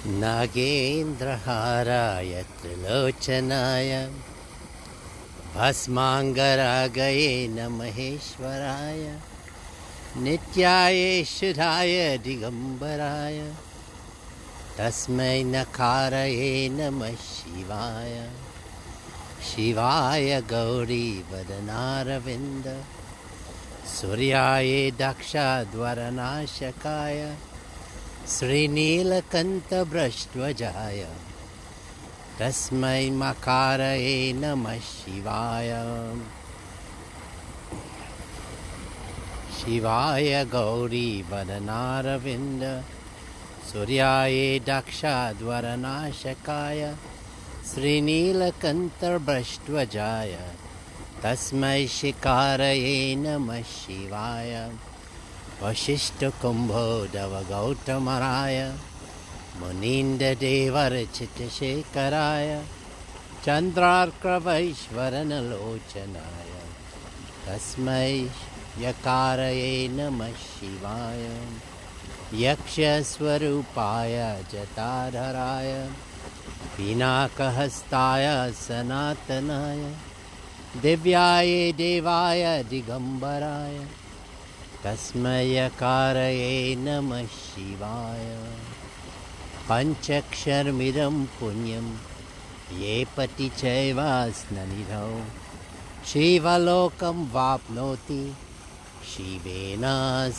नागेन्द्रहाराय त्रिलोचनाय भस्मांगरागये नमहेश्वराय नित्याय शुद्धाय दिगंबराय तस्मै नकारये नमः शिवाय शिवाय गौरी वदनारविंद सूर्याय दक्षाध्वरनाशकाय श्रीनीलकण्ठभ्रष्टध्वजाय तस्मै मकारये नमः शिवाय शिवाय गौरी वदनारविंद सूर्याय दक्षाध्वरनाशकाय श्रीनीलकण्ठभ्रष्टध्वजाय तस्मै शिकारये नमः शिवाय वशिष्ठकुम्भोदव गौतमराय मुनीन्द्रदेवर्चितशेखराय चन्द्रार्कवैश्वरनलोचनाय तस्मै यकारये नमः शिवाय यक्षस्वरूपाय जटाधराय पिनाकहस्ताय सनातनाय दिव्याय देवाय दिगंबराय तस्मै यकारये नमः शिवाय पञ्चाक्षरमिदं पुण्यं ये पति चैवास्ननिधौ शिवलोकं वाप्नोति शिवेन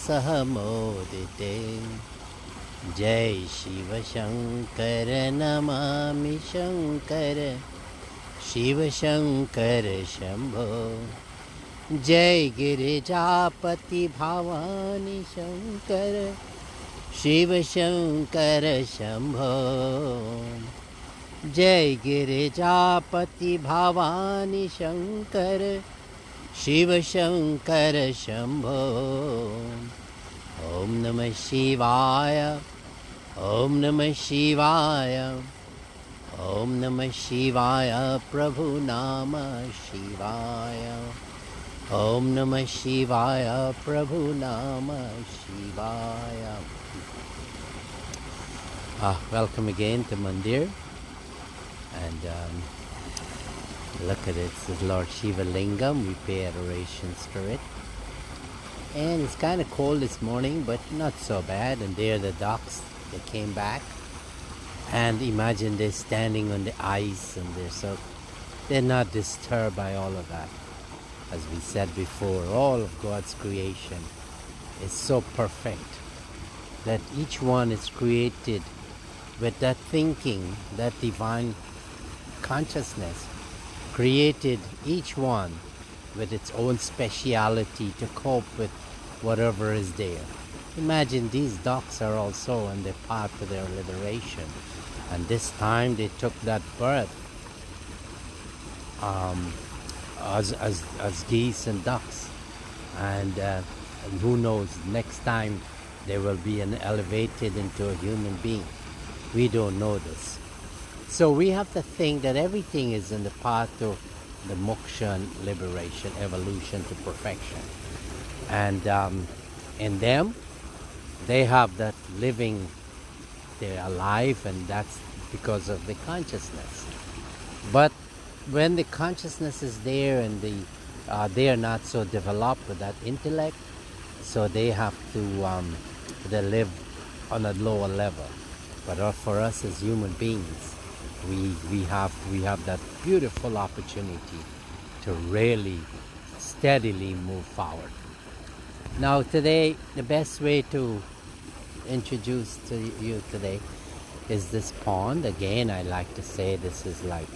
सह मोदिते जय शिव शंकर नमामि शंकर शिव शंकर शंभो जय गिरिजापति भवानी शंकर शिव शंकर शंभो जय गिरिजापति भवानी शंकर शिव शंकर शंभो ओम नमः शिवाय ओम नमः शिवाय ओम नमः शिवाय प्रभु नाम शिवाय ओम नमः शिवाय प्रभु नाम शिवाय. Welcome again to Mandir, and look at it, this is Lord Shiva Lingam. We pay adorations for it, and it's kind of cold this morning but not so bad. And there the ducks, they came back, and imagine they're standing on the ice and they're not disturbed by all of that. As we said before, all of God's creation is so perfect that each one is created with that thinking, that divine consciousness, created each one with its own speciality to cope with whatever is there. Imagine these ducks are also on their path to their liberation, and this time they took that birth as geese and ducks, and who knows, next time they will be elevated into a human being. We don't know this. So we have to think that everything is in the path to the moksha and liberation, evolution to perfection. And in them, they have that living, they're alive, and that's because of the consciousness. But when the consciousness is there and they are not so developed with that intellect, so they have to they live on a lower level. But for us as human beings, we have that beautiful opportunity to really steadily move forward. Now today, the best way to introduce to you today is this pond. Again, I like to say this is like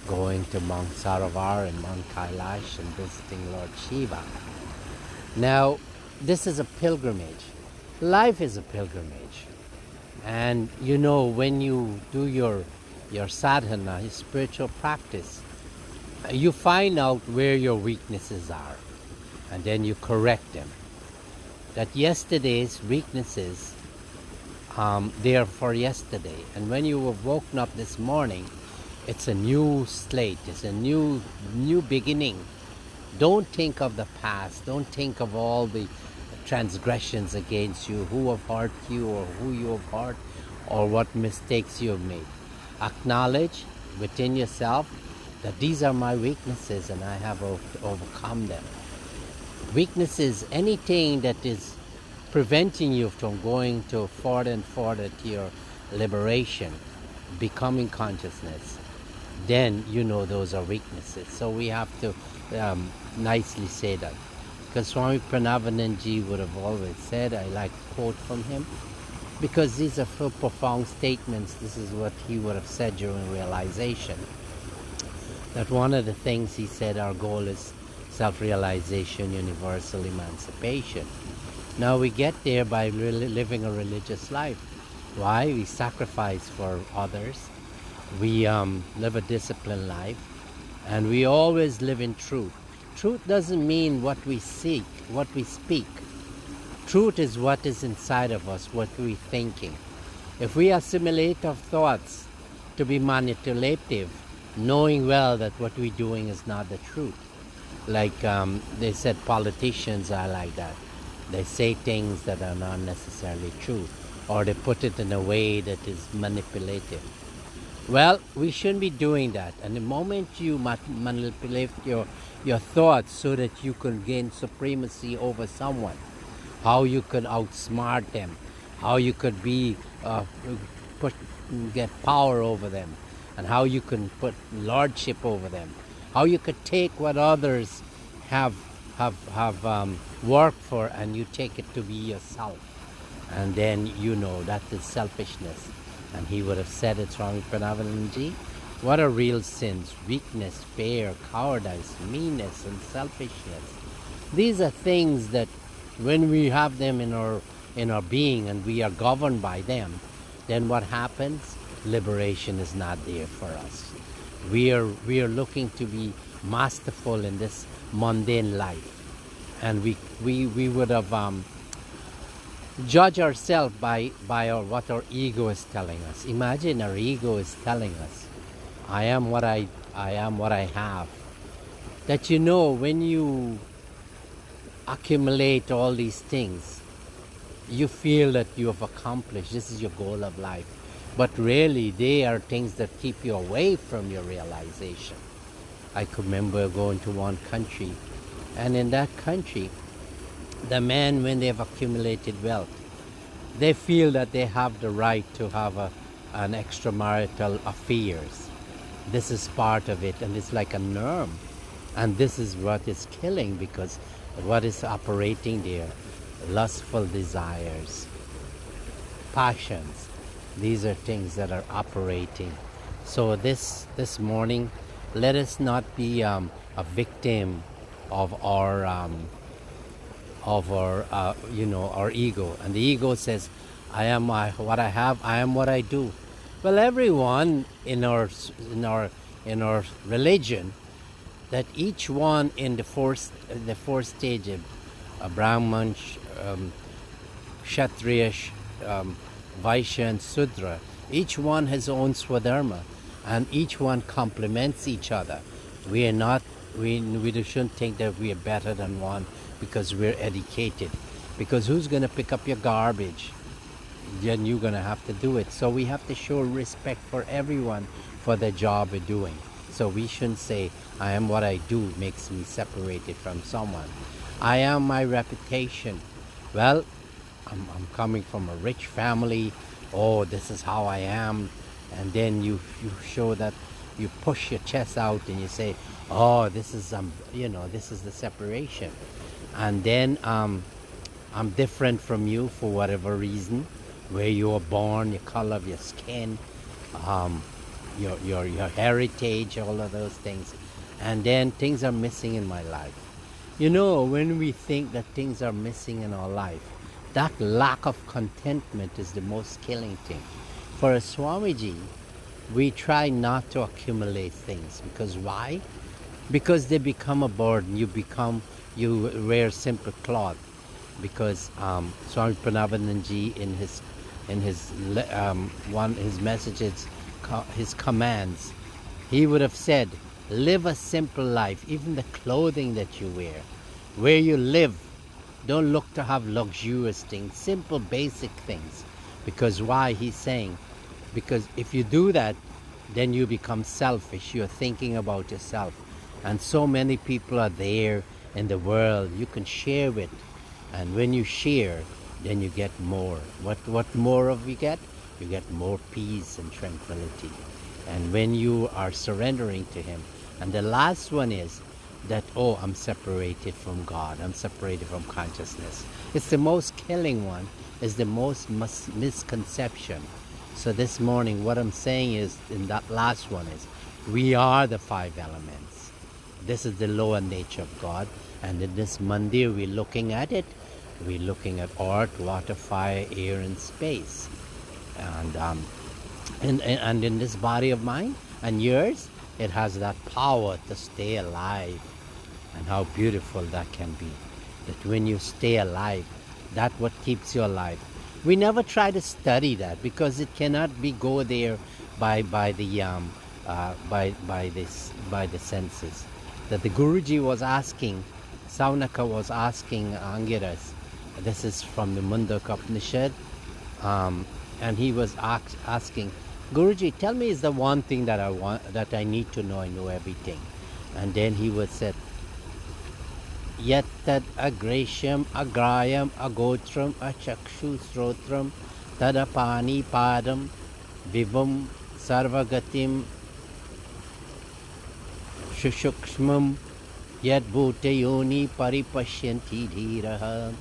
going to Mount Saravar and Mount Kailash and visiting Lord Shiva. Now, this is a pilgrimage. Life is a pilgrimage. And you know, when you do your sadhana, your spiritual practice, you find out where your weaknesses are, and then you correct them. That yesterday's weaknesses, they are for yesterday. And when you were woken up this morning, it's a new slate, it's a new beginning. Don't think of the past, don't think of all the transgressions against you, who have hurt you or who you have hurt. or what mistakes you have made. Acknowledge within yourself that these are my weaknesses and I have to overcome them. Weaknesses, anything that is preventing you from going to further and further to your liberation, becoming consciousness, then you know those are weaknesses. So we have to nicely say that. Because Swami Parameshananda would have always said, I like to quote from him, because these are so profound statements. This is what he would have said during realization. That one of the things he said, our goal is self-realization, universal emancipation. Now we get there by living a religious life. Why? We sacrifice for others. We live a disciplined life. And we always live in truth. Truth doesn't mean what we seek, what we speak. Truth is what is inside of us, what we're thinking. If we assimilate our thoughts to be manipulative, knowing well that what we're doing is not the truth. Like they said, politicians are like that. They say things that are not necessarily true, or they put it in a way that is manipulative. Well, we shouldn't be doing that. And the moment you manipulate your thoughts so that you can gain supremacy over someone, how you could outsmart them, how you could be get power over them, and how you can put lordship over them, how you could take what others have worked for and you take it to be yourself, and then you know that is selfishness. And he would have said it, Swami Parameshananda, what are real sins? Weakness, fear, cowardice, meanness, and selfishness. These are things that when we have them in our being and we are governed by them, then what happens? Liberation is not there for us. We are looking to be masterful in this mundane life, and we would have judge ourselves by what our ego is telling us. Imagine our ego is telling us, I am what I have. That when you accumulate all these things, you feel that you have accomplished, this is your goal of life. But really, they are things that keep you away from your realization. I could remember going to one country, and in that country, the men, when they have accumulated wealth, they feel that they have the right to have an extramarital affairs. This is part of it, and it's like a norm. And this is what is killing, because what is operating there? Lustful desires, passions. These are things that are operating. So this morning, let us not be a victim of our ego. And the ego says, I am what I have, I am what I do. Well, everyone in our religion, that each one in the four stage of Brahman, Kshatriya, Vaishya and Sudra, each one has own swadharma, and each one complements each other. We shouldn't think that we are better than one because we're educated. Because who's going to pick up your garbage? Then you're going to have to do it. So we have to show respect for everyone for the job we're doing. So we shouldn't say, I am what I do makes me separated from someone. I am my reputation. Well, I'm coming from a rich family. Oh, this is how I am. And then you show that, you push your chest out and you say, oh, this is this is the separation. And then I'm different from you for whatever reason, where you were born, your color of your skin, your heritage, all of those things. And then things are missing in my life. When we think that things are missing in our life, that lack of contentment is the most killing thing. For a Swamiji, we try not to accumulate things. Because why? Because they become a burden. You wear simple cloth. Because Swami Parameshananda in his messages, his commands, he would have said, live a simple life. Even the clothing that you wear, where you live, don't look to have luxurious things, simple basic things. Because why? He's saying, because if you do that, then you become selfish. You're thinking about yourself. And so many people are there in the world you can share with. And when you share, then you get more. What more of you get? You get more peace and tranquility. And when you are surrendering to Him. And the last one is that, oh, I'm separated from God. I'm separated from consciousness. It's the most killing one. It's the most misconception. So this morning, what I'm saying is, in that last one is, we are the 5 elements. This is the lower nature of God. And in this mandir, we're looking at it. We're looking at earth, water, fire, air, and space. And in this body of mine and yours, it has that power to stay alive. And how beautiful that can be. That when you stay alive, that's what keeps you alive. We never try to study that because it cannot be go there by the senses. That the Guruji was asking, Saunaka was asking Angiras. This is from the Mundaka Upanishad, and he was asking, Guruji, tell me is the one thing that I want, that I need to know. I know everything. And then he would say, Yat tad agresham agrayam agotram achakshu srotram tadapani padam vivam sarvagatim shushukshmam yad bhutayoni paripashyanti dhiraha.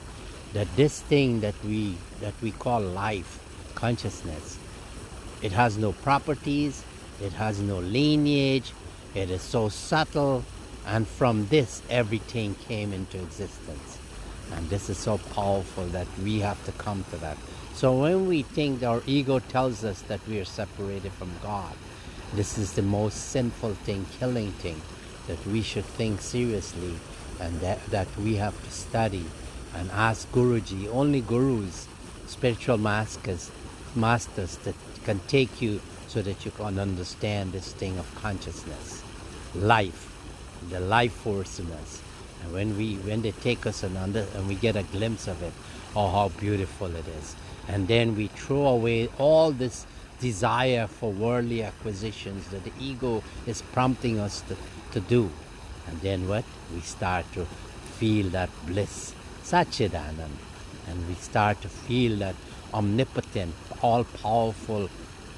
That this thing that we call life, consciousness, it has no properties, it has no lineage, it is so subtle, and from this everything came into existence. And this is so powerful that we have to come to that. So when we think our ego tells us that we are separated from God, this is the most sinful thing, killing thing, that we should think seriously, and that we have to study and ask Guruji. Only gurus, spiritual masters that can take you so that you can understand this thing of consciousness, life, the life force in us. And when they take us and we get a glimpse of it, oh, how beautiful it is. And then we throw away all this desire for worldly acquisitions that the ego is prompting us to do. And then what? We start to feel that bliss, Satchidanand. And we start to feel that omnipotent, all-powerful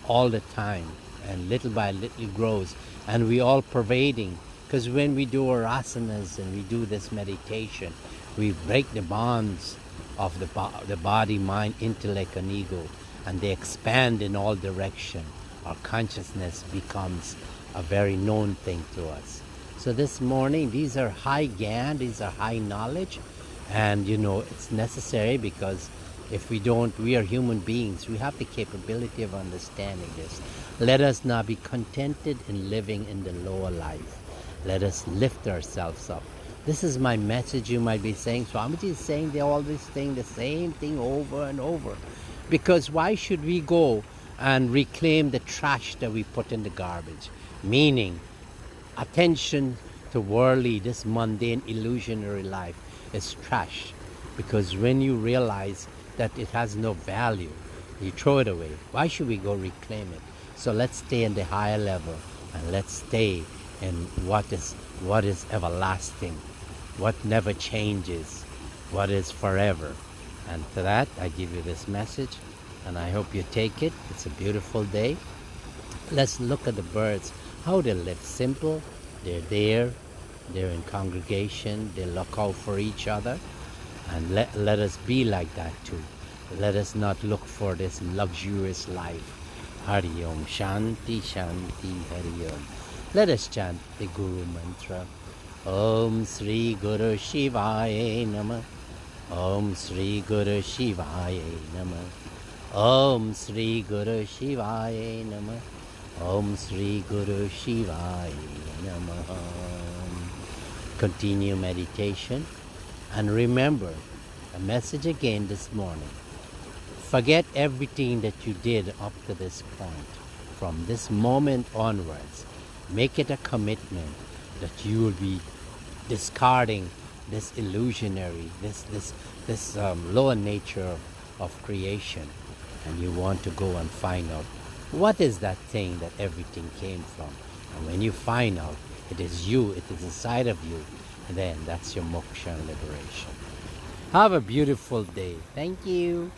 all the time. And little by little grows. And we all pervading. Because when we do our asanas and we do this meditation, we break the bonds of the body, mind, intellect, and ego. And they expand in all directions. Our consciousness becomes a very known thing to us. So this morning, these are high gyan, these are high knowledge. And it's necessary because if we don't, we are human beings. We have the capability of understanding this. Let us not be contented in living in the lower life. Let us lift ourselves up. This is my message. You might be saying, Swamiji is saying all this thing, the same thing over and over. Because why should we go and reclaim the trash that we put in the garbage? Meaning, attention to worldly, this mundane, illusionary life is trash. Because when you realize that it has no value, you throw it away. Why should we go reclaim it? So let's stay in the higher level, and let's stay in what is everlasting, what never changes, what is forever. And to that, I give you this message, and I hope you take it. It's a beautiful day. Let's look at the birds, how they live. Simple, they're there, they're in congregation, they look out for each other, and let us be like that too. Let us not look for this luxurious life. Hari Om, Shanti, Shanti, Hari Om. Let us chant the Guru mantra. Om Sri Guru Shivaya Namah. Om Sri Guru Shivaya Namah. Om Sri Guru Shivaya Namah. Om Sri Guru Shivaya Namah. Continue meditation. And remember, a message again this morning. Forget everything that you did up to this point. From this moment onwards, make it a commitment that you will be discarding this illusionary, this lower nature of creation, and you want to go and find out what is that thing that everything came from. And when you find out it is you, it is inside of you, then that's your moksha and liberation. Have a beautiful day. Thank you.